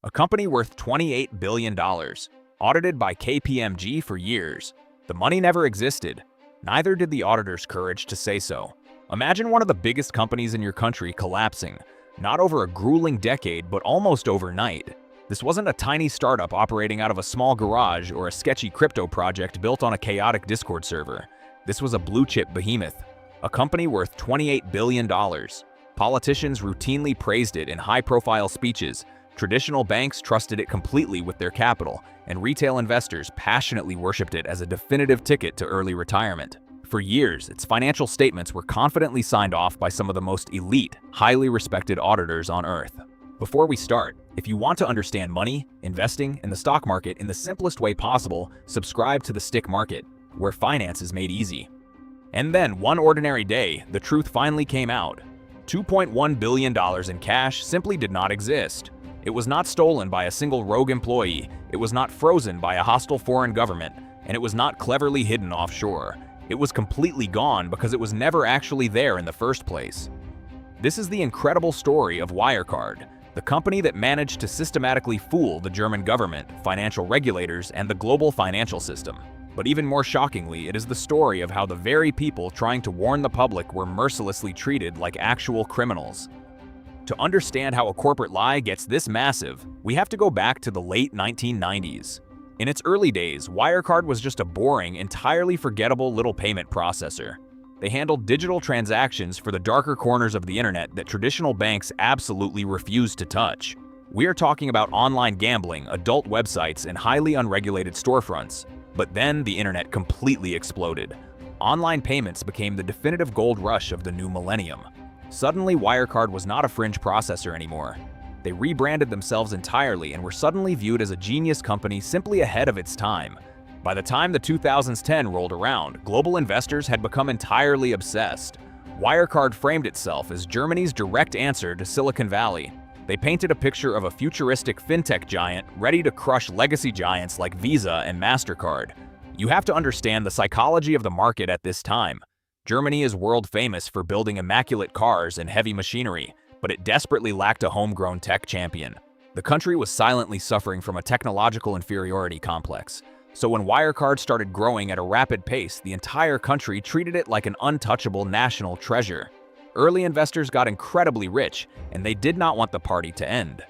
A company worth $28 billion, audited by KPMG for years. The money never existed. Neither did the auditor's courage to say so. Imagine one of the biggest companies in your country collapsing, not over a grueling decade, but almost overnight. This wasn't a tiny startup operating out of a small garage or a sketchy crypto project built on a chaotic Discord server. This was a blue-chip behemoth, a company worth $28 billion. Politicians routinely praised it in high-profile speeches. Traditional banks trusted it completely with their capital, and retail investors passionately worshipped it as a definitive ticket to early retirement. For years, its financial statements were confidently signed off by some of the most elite, highly respected auditors on Earth. Before we start, if you want to understand money, investing, and the stock market in the simplest way possible, subscribe to The Stick Market, where finance is made easy. And then, one ordinary day, the truth finally came out. $2.1 billion in cash simply did not exist. It was not stolen by a single rogue employee, it was not frozen by a hostile foreign government, and it was not cleverly hidden offshore. It was completely gone because it was never actually there in the first place. This is the incredible story of Wirecard, the company that managed to systematically fool the German government, financial regulators, and the global financial system. But even more shockingly, it is the story of how the very people trying to warn the public were mercilessly treated like actual criminals. To understand how a corporate lie gets this massive, we have to go back to the late 1990s. In its early days, Wirecard was just a boring, entirely forgettable little payment processor. They handled digital transactions for the darker corners of the internet that traditional banks absolutely refused to touch. We are talking about online gambling, adult websites, and highly unregulated storefronts. But then the internet completely exploded. Online payments became the definitive gold rush of the new millennium. Suddenly, Wirecard was not a fringe processor anymore. They rebranded themselves entirely and were suddenly viewed as a genius company simply ahead of its time. By the time the 2010s rolled around, global investors had become entirely obsessed. Wirecard framed itself as Germany's direct answer to Silicon Valley. They painted a picture of a futuristic fintech giant ready to crush legacy giants like Visa and MasterCard. You have to understand the psychology of the market at this time. Germany is world famous for building immaculate cars and heavy machinery, but it desperately lacked a homegrown tech champion. The country was silently suffering from a technological inferiority complex. So when Wirecard started growing at a rapid pace, the entire country treated it like an untouchable national treasure. Early investors got incredibly rich, and they did not want the party to end.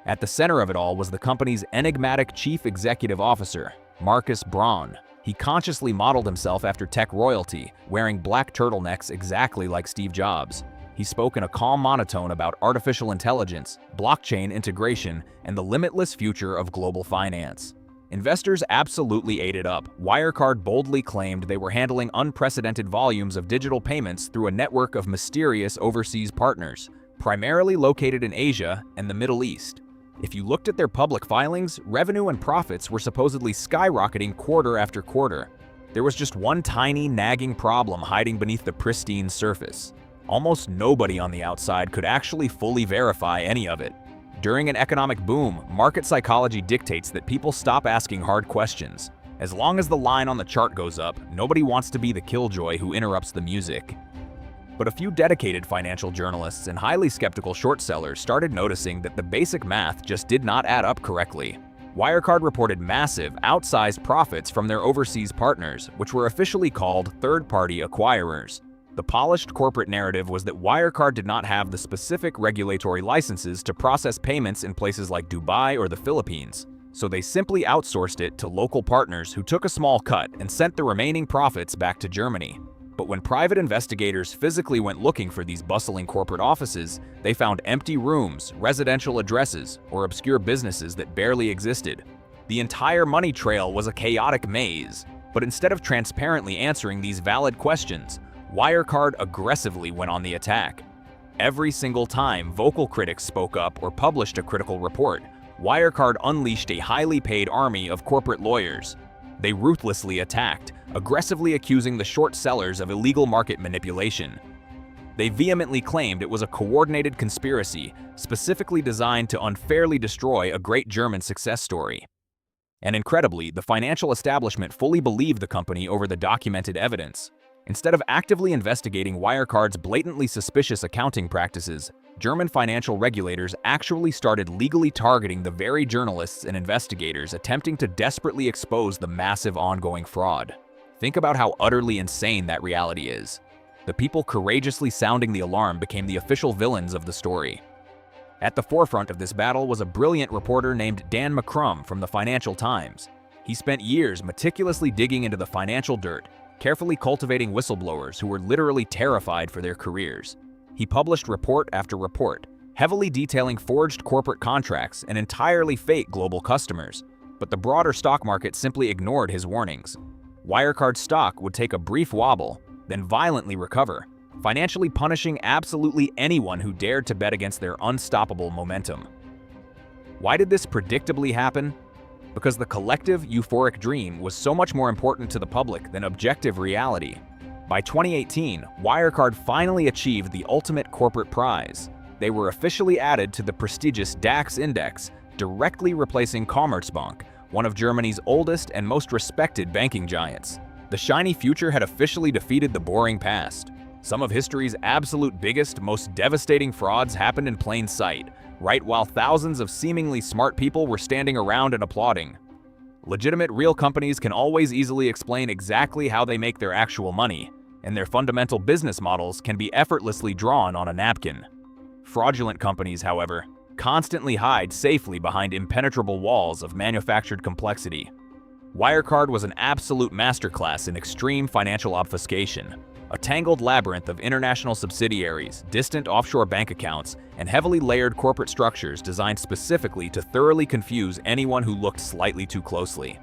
At the center of it all was the company's enigmatic chief executive officer, Markus Braun. He consciously modeled himself after tech royalty, wearing black turtlenecks exactly like Steve Jobs. He spoke in a calm monotone about artificial intelligence, blockchain integration, and the limitless future of global finance. Investors absolutely ate it up. Wirecard boldly claimed they were handling unprecedented volumes of digital payments through a network of mysterious overseas partners, primarily located in Asia and the Middle East. If you looked at their public filings, revenue and profits were supposedly skyrocketing quarter after quarter. There was just one tiny, nagging problem hiding beneath the pristine surface. Almost nobody on the outside could actually fully verify any of it. During an economic boom, market psychology dictates that people stop asking hard questions. As long as the line on the chart goes up, nobody wants to be the killjoy who interrupts the music. But a few dedicated financial journalists and highly skeptical short sellers started noticing that the basic math just did not add up correctly. Wirecard reported massive, outsized profits from their overseas partners, which were officially called third-party acquirers. The polished corporate narrative was that Wirecard did not have the specific regulatory licenses to process payments in places like Dubai or the Philippines, so they simply outsourced it to local partners who took a small cut and sent the remaining profits back to Germany. But when private investigators physically went looking for these bustling corporate offices, they found empty rooms, residential addresses, or obscure businesses that barely existed. The entire money trail was a chaotic maze, but instead of transparently answering these valid questions, Wirecard aggressively went on the attack. Every single time vocal critics spoke up or published a critical report, Wirecard unleashed a highly paid army of corporate lawyers. They ruthlessly attacked, aggressively accusing the short sellers of illegal market manipulation. They vehemently claimed it was a coordinated conspiracy, specifically designed to unfairly destroy a great German success story. And incredibly, the financial establishment fully believed the company over the documented evidence. Instead of actively investigating Wirecard's blatantly suspicious accounting practices, German financial regulators actually started legally targeting the very journalists and investigators attempting to desperately expose the massive ongoing fraud. Think about how utterly insane that reality is. The people courageously sounding the alarm became the official villains of the story. At the forefront of this battle was a brilliant reporter named Dan McCrum from the Financial Times. He spent years meticulously digging into the financial dirt, carefully cultivating whistleblowers who were literally terrified for their careers. He published report after report, heavily detailing forged corporate contracts and entirely fake global customers. But the broader stock market simply ignored his warnings. Wirecard stock would take a brief wobble, then violently recover, financially punishing absolutely anyone who dared to bet against their unstoppable momentum. Why did this predictably happen? Because the collective, euphoric dream was so much more important to the public than objective reality. By 2018, Wirecard finally achieved the ultimate corporate prize. They were officially added to the prestigious DAX index, directly replacing Commerzbank, one of Germany's oldest and most respected banking giants. The shiny future had officially defeated the boring past. Some of history's absolute biggest, most devastating frauds happened in plain sight, right while thousands of seemingly smart people were standing around and applauding. Legitimate real companies can always easily explain exactly how they make their actual money, and their fundamental business models can be effortlessly drawn on a napkin. Fraudulent companies, however, constantly hide safely behind impenetrable walls of manufactured complexity. Wirecard was an absolute masterclass in extreme financial obfuscation. A tangled labyrinth of international subsidiaries, distant offshore bank accounts, and heavily layered corporate structures designed specifically to thoroughly confuse anyone who looked slightly too closely.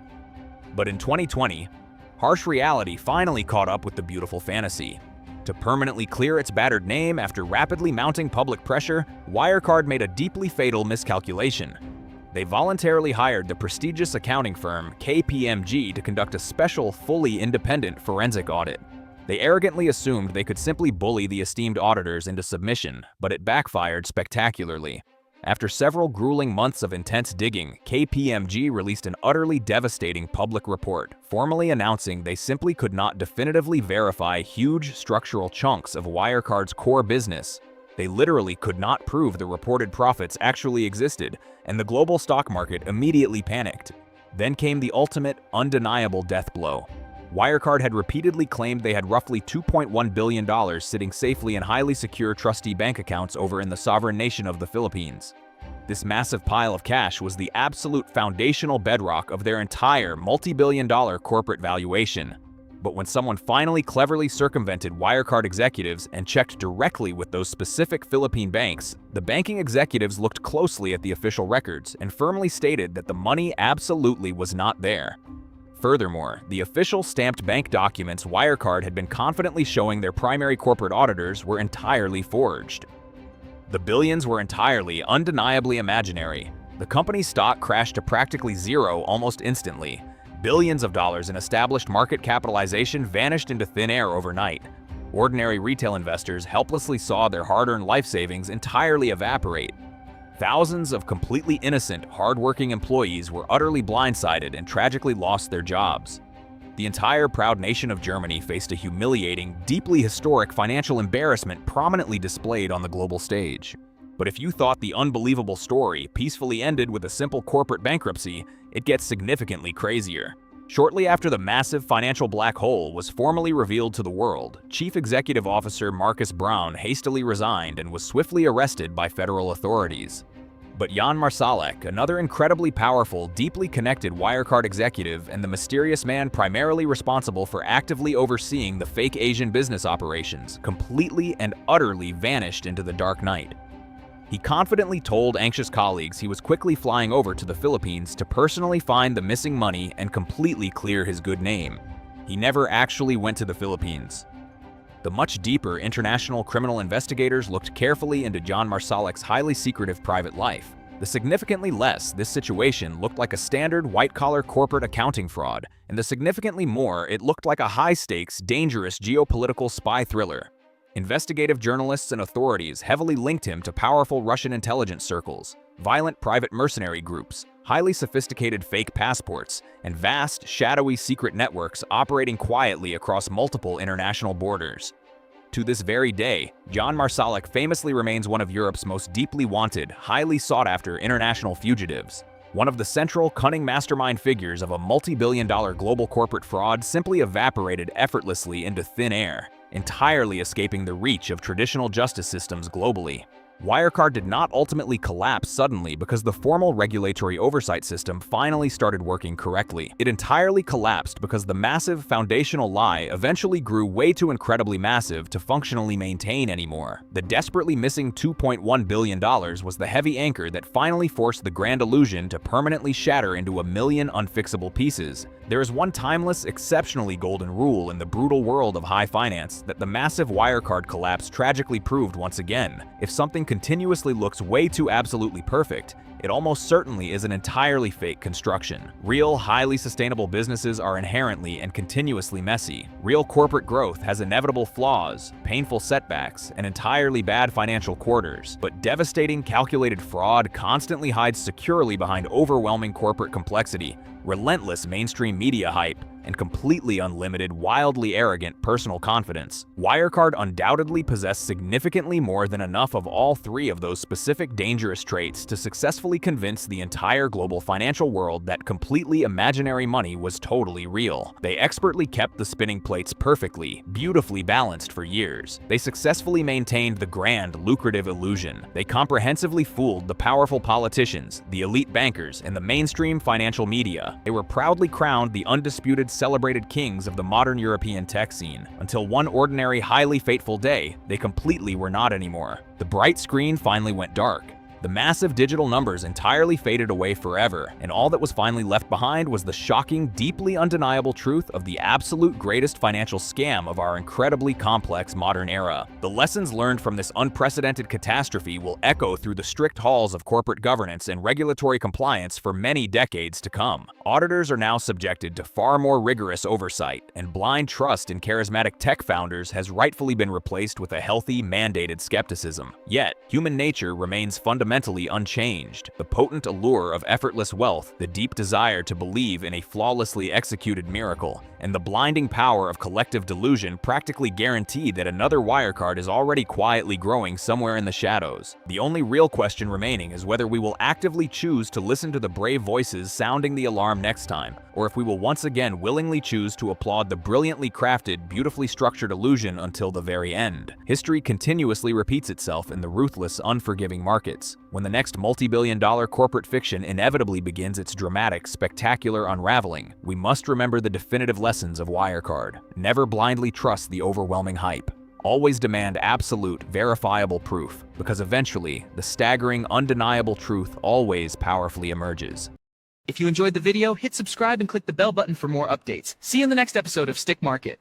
But in 2020, harsh reality finally caught up with the beautiful fantasy. To permanently clear its battered name after rapidly mounting public pressure, Wirecard made a deeply fatal miscalculation. They voluntarily hired the prestigious accounting firm KPMG to conduct a special, fully independent forensic audit. They arrogantly assumed they could simply bully the esteemed auditors into submission, but it backfired spectacularly. After several grueling months of intense digging, KPMG released an utterly devastating public report, formally announcing they simply could not definitively verify huge structural chunks of Wirecard's core business. They literally could not prove the reported profits actually existed, and the global stock market immediately panicked. Then came the ultimate, undeniable death blow. Wirecard had repeatedly claimed they had roughly $2.1 billion sitting safely in highly secure trustee bank accounts over in the sovereign nation of the Philippines. This massive pile of cash was the absolute foundational bedrock of their entire multi-billion-dollar corporate valuation. But when someone finally cleverly circumvented Wirecard executives and checked directly with those specific Philippine banks, the banking executives looked closely at the official records and firmly stated that the money absolutely was not there. Furthermore, the official stamped bank documents Wirecard had been confidently showing their primary corporate auditors were entirely forged. The billions were entirely, undeniably imaginary. The company's stock crashed to practically zero almost instantly. Billions of dollars in established market capitalization vanished into thin air overnight. Ordinary retail investors helplessly saw their hard-earned life savings entirely evaporate. Thousands of completely innocent, hard-working employees were utterly blindsided and tragically lost their jobs. The entire proud nation of Germany faced a humiliating, deeply historic financial embarrassment prominently displayed on the global stage. But if you thought the unbelievable story peacefully ended with a simple corporate bankruptcy, it gets significantly crazier. Shortly after the massive financial black hole was formally revealed to the world, Chief Executive Officer Markus Braun hastily resigned and was swiftly arrested by federal authorities. But Jan Marsalek, another incredibly powerful, deeply connected Wirecard executive and the mysterious man primarily responsible for actively overseeing the fake Asian business operations, completely and utterly vanished into the dark night. He confidently told anxious colleagues he was quickly flying over to the Philippines to personally find the missing money and completely clear his good name. He never actually went to the Philippines. The much deeper international criminal investigators looked carefully into Jan Marsalek's highly secretive private life. The significantly less this situation looked like a standard white-collar corporate accounting fraud, and the significantly more it looked like a high-stakes, dangerous geopolitical spy thriller. Investigative journalists and authorities heavily linked him to powerful Russian intelligence circles, violent private mercenary groups, highly sophisticated fake passports, and vast, shadowy secret networks operating quietly across multiple international borders. To this very day, Jan Marsalek famously remains one of Europe's most deeply wanted, highly sought-after international fugitives. One of the central, cunning mastermind figures of a multi-billion-dollar global corporate fraud simply evaporated effortlessly into thin air, entirely escaping the reach of traditional justice systems globally. Wirecard did not ultimately collapse suddenly because the formal regulatory oversight system finally started working correctly. It entirely collapsed because the massive foundational lie eventually grew way too incredibly massive to functionally maintain anymore. The desperately missing $2.1 billion was the heavy anchor that finally forced the grand illusion to permanently shatter into a million unfixable pieces. There is one timeless, exceptionally golden rule in the brutal world of high finance that the massive Wirecard collapse tragically proved once again. If something continuously looks way too absolutely perfect, it almost certainly is an entirely fake construction. Real, highly sustainable businesses are inherently and continuously messy. Real corporate growth has inevitable flaws, painful setbacks, and entirely bad financial quarters. But devastating, calculated fraud constantly hides securely behind overwhelming corporate complexity, relentless mainstream media hype, and completely unlimited, wildly arrogant personal confidence. Wirecard undoubtedly possessed significantly more than enough of all three of those specific dangerous traits to successfully convince the entire global financial world that completely imaginary money was totally real. They expertly kept the spinning plates perfectly, beautifully balanced for years. They successfully maintained the grand, lucrative illusion. They comprehensively fooled the powerful politicians, the elite bankers, and the mainstream financial media. They were proudly crowned the undisputed celebrated kings of the modern European tech scene, until one ordinary, highly fateful day, they completely were not anymore. The bright screen finally went dark. The massive digital numbers entirely faded away forever, and all that was finally left behind was the shocking, deeply undeniable truth of the absolute greatest financial scam of our incredibly complex modern era. The lessons learned from this unprecedented catastrophe will echo through the strict halls of corporate governance and regulatory compliance for many decades to come. Auditors are now subjected to far more rigorous oversight, and blind trust in charismatic tech founders has rightfully been replaced with a healthy, mandated skepticism. Yet, human nature remains fundamentally unchanged. The potent allure of effortless wealth, the deep desire to believe in a flawlessly executed miracle, and the blinding power of collective delusion practically guarantee that another Wirecard is already quietly growing somewhere in the shadows. The only real question remaining is whether we will actively choose to listen to the brave voices sounding the alarm next time, or if we will once again willingly choose to applaud the brilliantly crafted, beautifully structured illusion until the very end. History continuously repeats itself in the ruthless, unforgiving markets. When the next multi-billion-dollar corporate fiction inevitably begins its dramatic, spectacular unraveling, we must remember the definitive lessons of Wirecard. Never blindly trust the overwhelming hype. Always demand absolute, verifiable proof, because eventually, the staggering, undeniable truth always powerfully emerges. If you enjoyed the video, hit subscribe and click the bell button for more updates. See you in the next episode of Stick Market.